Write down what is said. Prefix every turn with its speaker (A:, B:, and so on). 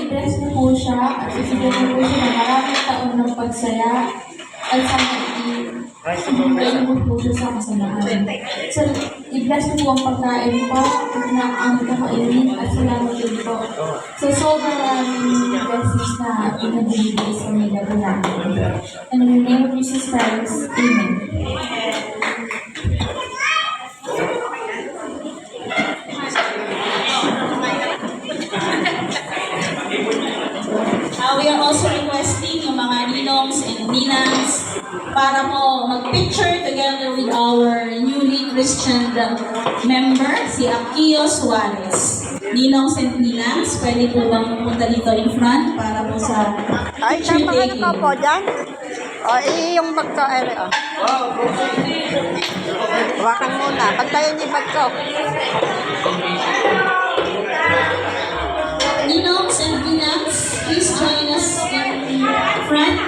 A: i-bless niyo po siya at ibigyan niyo po siya ng maraming taon ng pagsaya at sana i-galimot po siya sa kasamaan. So, i-bless niyo po ang pagkain po na ang kakainin at salamat din po. So, sobrang blessings na pinag-ibigay sa mga po namin. And in the name of Jesus Christ, Amen.
B: We are also requesting yung mga ninongs and ninangs para po mag-picture together with our newly Christian member, si Akio Suarez. Ninongs and ninangs, pwede po bang pumunta dito in front para po sa
C: Ay,
B: picture
C: tama ka
B: taking.
C: na po dyan. O, yung bag ko, Hawakan muna. Pagtayo niyo yung bag ko.
B: Ninongs and ninangs, please join us in front.